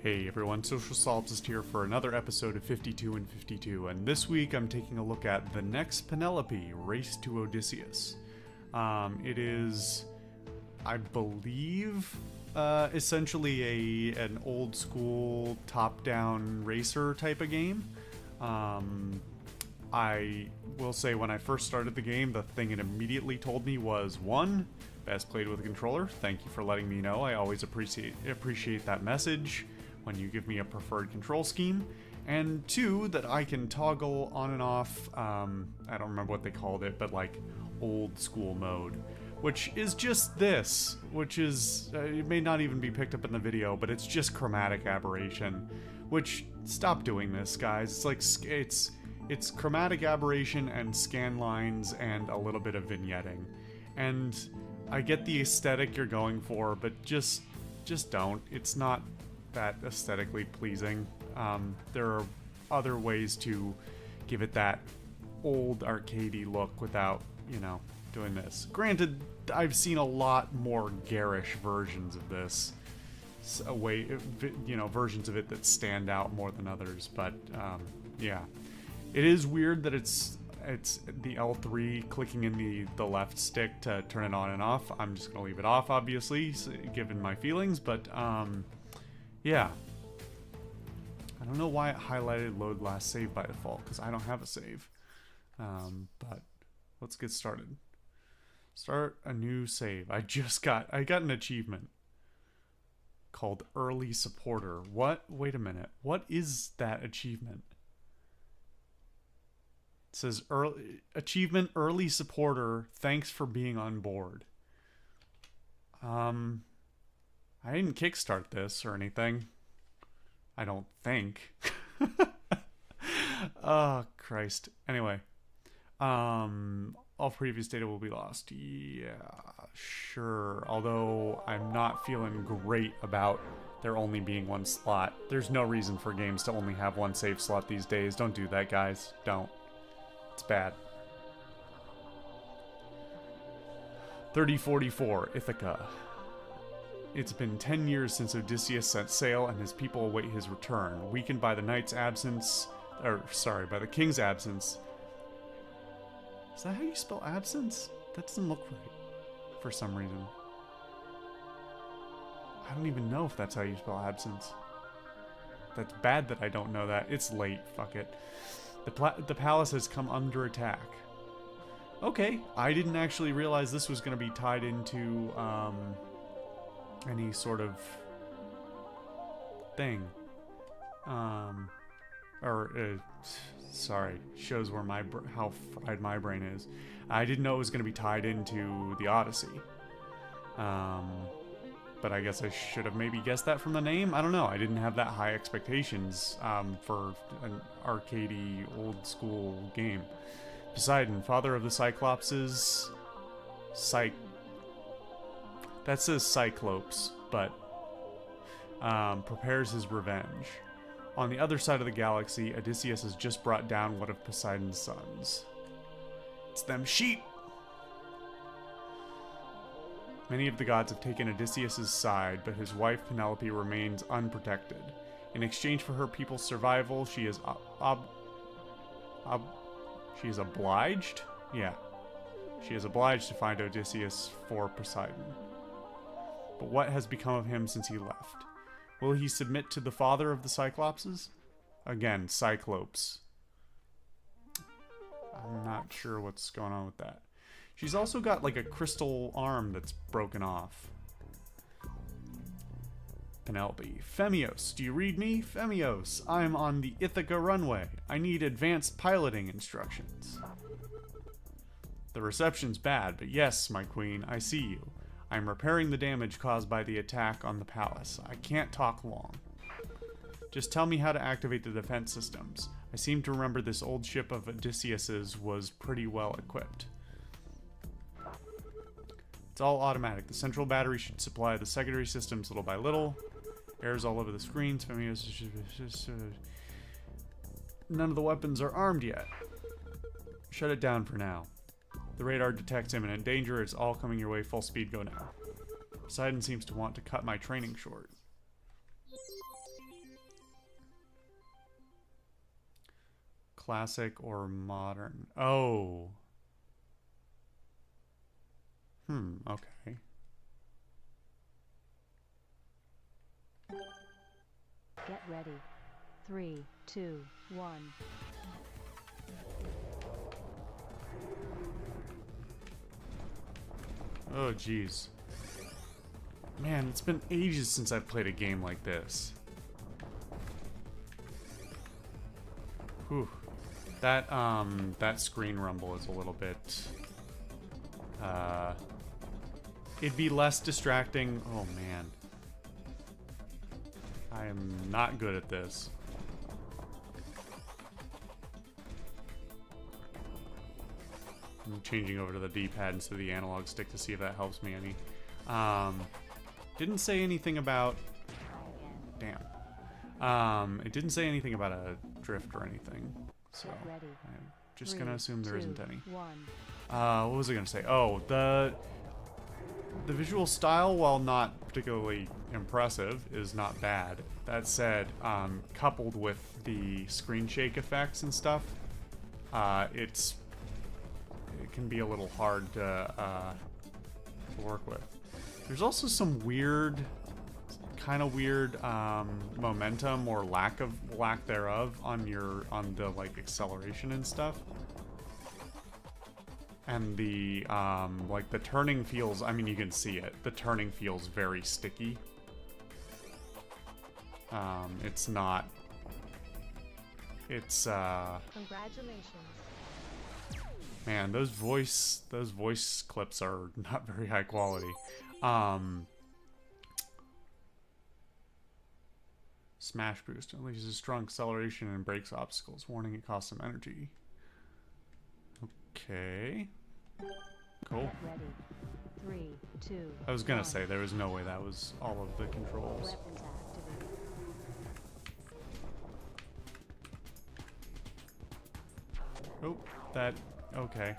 Hey everyone, Social Solipsist here for another episode of 52 and 52, and this week I'm taking a look at The Next Penelope, Race to Odysseus. It is, I believe, essentially an old school top-down racer type of game. I will say when I first started the game, the thing it immediately told me was, 1, best played with a controller. Thank you for letting me know. I always appreciate that message when you give me a preferred control scheme. And 2, that I can toggle on and off, I don't remember what they called it, but like old school mode, which is just this, which is, it may not even be picked up in the video, but it's just chromatic aberration, which, stop doing this, guys. It's like, it's chromatic aberration and scan lines and a little bit of vignetting. And I get the aesthetic you're going for, but just don't. It's not that aesthetically pleasing. There are other ways to give it that old arcadey look without, doing this. Granted, I've seen a lot more garish versions of this, versions of it that stand out more than others, but yeah. It is weird that it's the L3 clicking in the left stick to turn it on and off. I'm just gonna leave it off, obviously, given my feelings, but yeah. I don't know why it highlighted load last save by default, because I don't have a save. But let's get started. Start a new save. I got an achievement called Early Supporter. What? Wait a minute. What is that achievement? It says achievement Early Supporter. Thanks for being on board. I didn't kickstart this or anything. I don't think. Oh, Christ. Anyway. All previous data will be lost. Yeah, sure. Although I'm not feeling great about there only being one slot. There's no reason for games to only have one save slot these days. Don't do that, guys. Don't. It's bad. 3044, Ithaca. It's been 10 years since Odysseus set sail, and his people await his return. Weakened by the knight's absence, by the king's absence. Is that how you spell absence? That doesn't look right, for some reason. I don't even know if that's how you spell absence. That's bad that I don't know that. It's late, fuck it. The palace has come under attack. Okay, I didn't actually realize this was going to be tied into, any sort of thing. Sorry, shows where how fried my brain is. I didn't know it was going to be tied into the Odyssey. But I guess I should have maybe guessed that from the name. I don't know. I didn't have that high expectations for an arcadey, old school game. Poseidon, father of the Cyclopses. That says Cyclopes, but prepares his revenge. On the other side of the galaxy, Odysseus has just brought down one of Poseidon's sons. It's them sheep! Many of the gods have taken Odysseus' side, but his wife Penelope remains unprotected. In exchange for her people's survival, she is obliged? Yeah. She is obliged to find Odysseus for Poseidon. But what has become of him since he left? Will he submit to the father of the Cyclopses? Again, Cyclopes. I'm not sure what's going on with that. She's also got like a crystal arm that's broken off. Penelope. Phemios, do you read me? Phemios, I'm on the Ithaca runway. I need advanced piloting instructions. The reception's bad, but yes, my queen, I see you. I'm repairing the damage caused by the attack on the palace. I can't talk long. Just tell me how to activate the defense systems. I seem to remember this old ship of Odysseus's was pretty well equipped. It's all automatic. The central battery should supply the secondary systems little by little. Errors all over the screens. None of the weapons are armed yet. Shut it down for now. The radar detects imminent danger. It's all coming your way. Full speed, go now. Poseidon seems to want to cut my training short. classic or modern? Oh. Okay. Get ready. 3, 2, 1. Oh, jeez. Man, it's been ages since I've played a game like this. Whew. That screen rumble is a little bit... it'd be less distracting. Oh, man. I am not good at this. I'm changing over to the D-pad instead of the analog stick to see if that helps me any. Didn't say anything about... Damn. It didn't say anything about a drift or anything. So, I'm just gonna assume there isn't any. What was I gonna say? Oh, the visual style, while not particularly impressive, is not bad. That said, coupled with the screen shake effects and stuff, it can be a little hard to work with. There's also some kind of weird momentum or lack thereof on the like acceleration and stuff. And the like the turning feels, I mean, you can see it. The turning feels very sticky. It's not. It's Congratulations. Man, those voice clips are not very high quality. Smash boost unleashes strong acceleration and breaks obstacles. Warning, it costs some energy. Okay. Cool. Ready. 3, 2. I was gonna 1. say there was no way that was all of the controls. Weapons activated. Oh, that. Okay.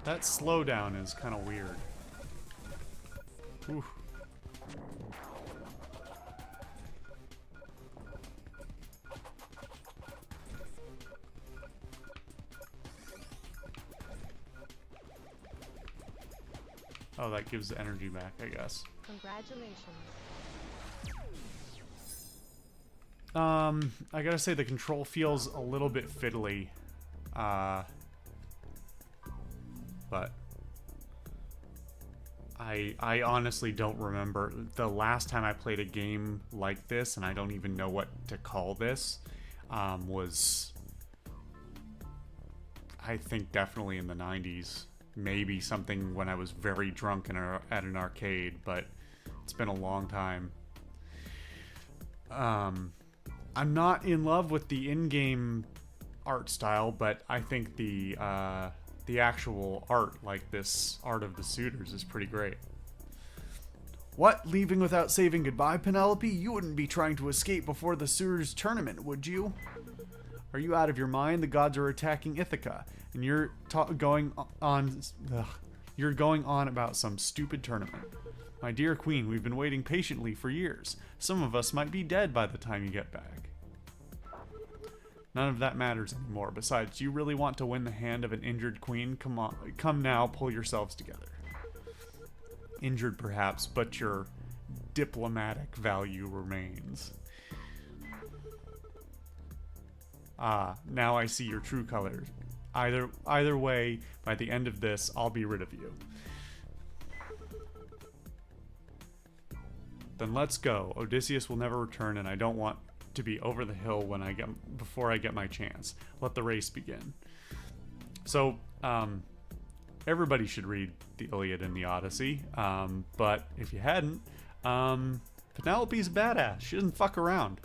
That slowdown is kind of weird. Oof. Oh, that gives the energy back, I guess. Congratulations. I gotta say the control feels a little bit fiddly. But I honestly don't remember the last time I played a game like this, and I don't even know what to call this, was I think definitely in the 90s. Maybe something when I was very drunk at an arcade, but it's been a long time. I'm not in love with the in-game art style, but I think the actual art, like this art of the suitors, is pretty great. What? Leaving without saving goodbye, Penelope? You wouldn't be trying to escape before the suitors tournament, would you? Are you out of your mind? The gods are attacking Ithaca, and you're going on about some stupid tournament. My dear queen, we've been waiting patiently for years. Some of us might be dead by the time you get back. None of that matters anymore. Besides, do you really want to win the hand of an injured queen? Come on, come now, pull yourselves together. Injured perhaps, but your diplomatic value remains. Ah, now I see your true colors. Either way, by the end of this, I'll be rid of you. Then let's go. Odysseus will never return, and I don't want to be over the hill before I get my chance. Let the race begin. So, everybody should read the Iliad and the Odyssey. But if you hadn't, Penelope's a badass. She doesn't fuck around.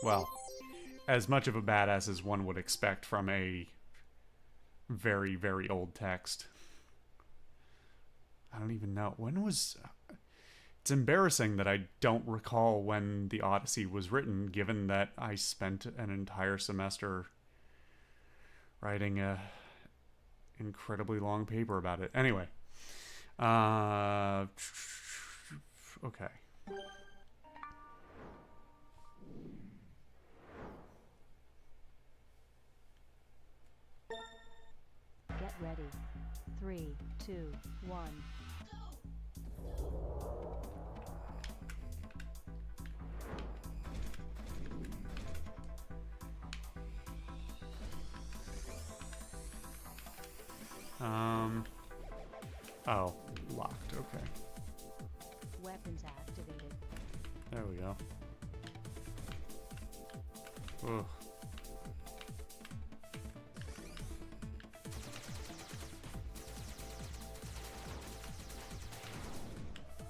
Well, as much of a badass as one would expect from a very, very old text. I don't even know. When was... It's embarrassing that I don't recall when the Odyssey was written, given that I spent an entire semester writing incredibly long paper about it. Anyway. Okay. Get ready. 3, 2, 1. Oh, locked. Okay. Weapons activated. There we go. Ugh.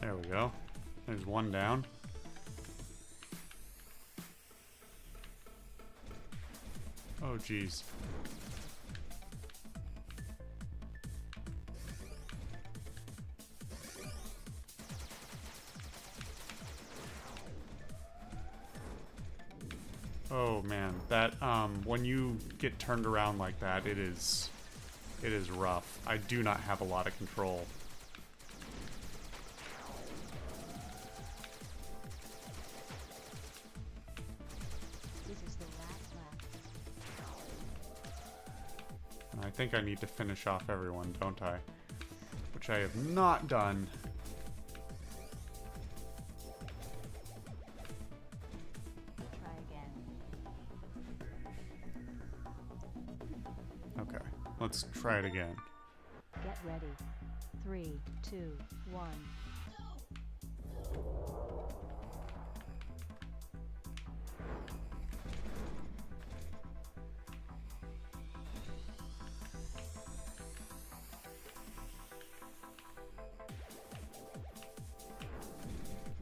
There we go. There's one down. Oh, geez. Oh man, that when you get turned around like that, it is rough. I do not have a lot of control. This is the last lap. And I think I need to finish off everyone, don't I? Which I have not done. Try again. Okay, let's try it again. Get ready. 3, 2, 1.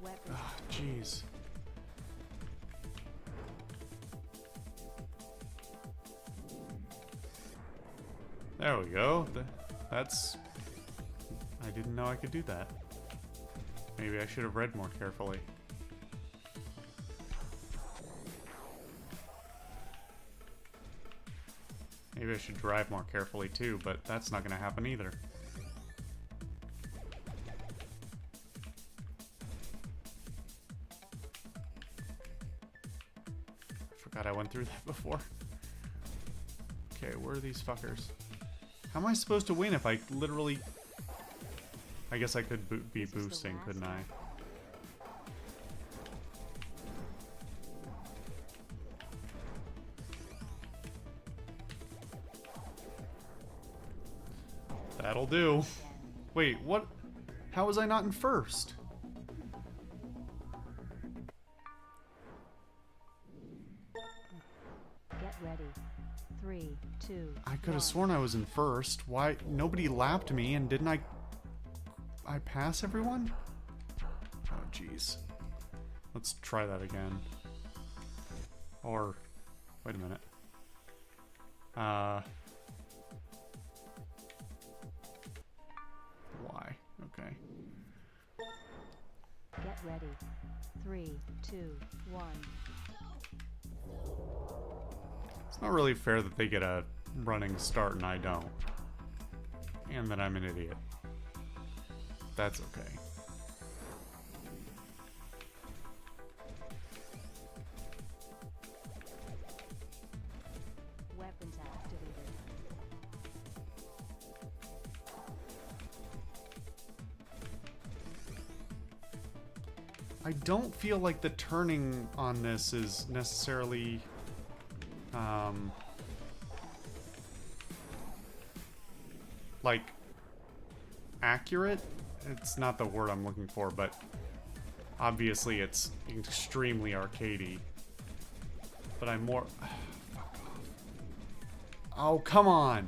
Weapons. Ah, jeez. There we go. That's... I didn't know I could do that. Maybe I should have read more carefully. Maybe I should drive more carefully too, but that's not going to happen either. I forgot I went through that before. Okay, where are these fuckers? How am I supposed to win if I literally... I guess I could be This is the boosting, last couldn't I? lap. That'll do. Wait, what? How was I not in first? Get ready. 3, 2, I could 1. have sworn I was in first. Why? Nobody lapped me, and didn't I pass everyone? Oh, jeez. Let's try that again. Or, wait a minute. Why? Okay. Get ready. 3, 2, 1. It's not really fair that they get a running start and I don't. And that I'm an idiot. That's okay. Weapons activated. I don't feel like the turning on this is necessarily like accurate. It's not the word I'm looking for, but obviously it's extremely arcadey. But I'm more fuck off. Oh, come on.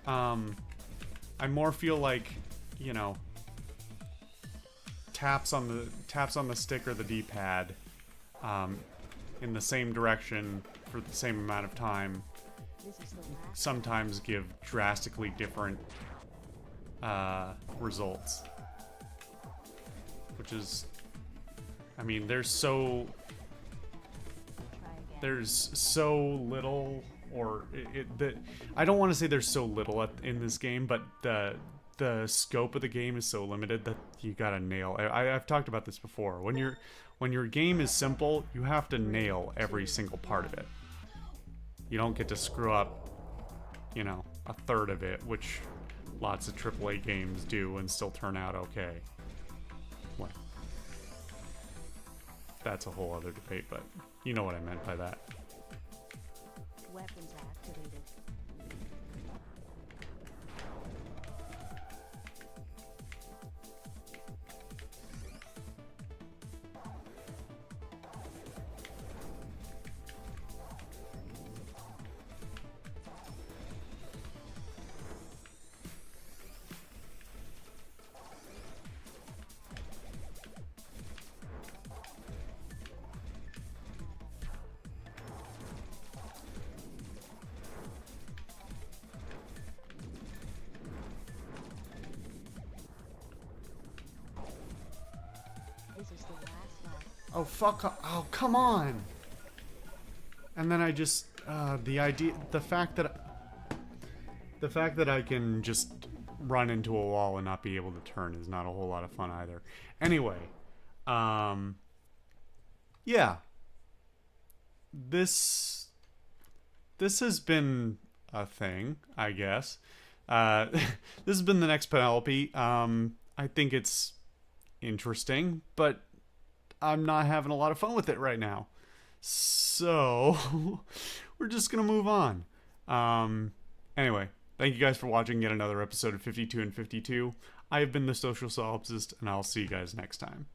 I more feel like, you know, taps on the stick or the D-pad in the same direction for the same amount of time This is the last. sometimes give drastically different results, which is, I mean, there's so Try again. little or I don't want to say there's so little in this game, but the scope of the game is so limited that you gotta nail. I've talked about this before. When your game is simple, you have to nail every single part of it. You don't get to screw up, you know, a third of it, which lots of AAA games do and still turn out okay. What? That's a whole other debate, but you know what I meant by that. Weapons activated. This is the last lap. Oh fuck! Oh come on! And then I just the fact that I can just run into a wall and not be able to turn is not a whole lot of fun either. Anyway, yeah, this has been a thing, I guess. This has been the next Penelope. I think it's interesting, but I'm not having a lot of fun with it right now. So we're just gonna move on. Anyway, thank you guys for watching yet another episode of 52 and 52. I have been the Social Solipsist, and I'll see you guys next time.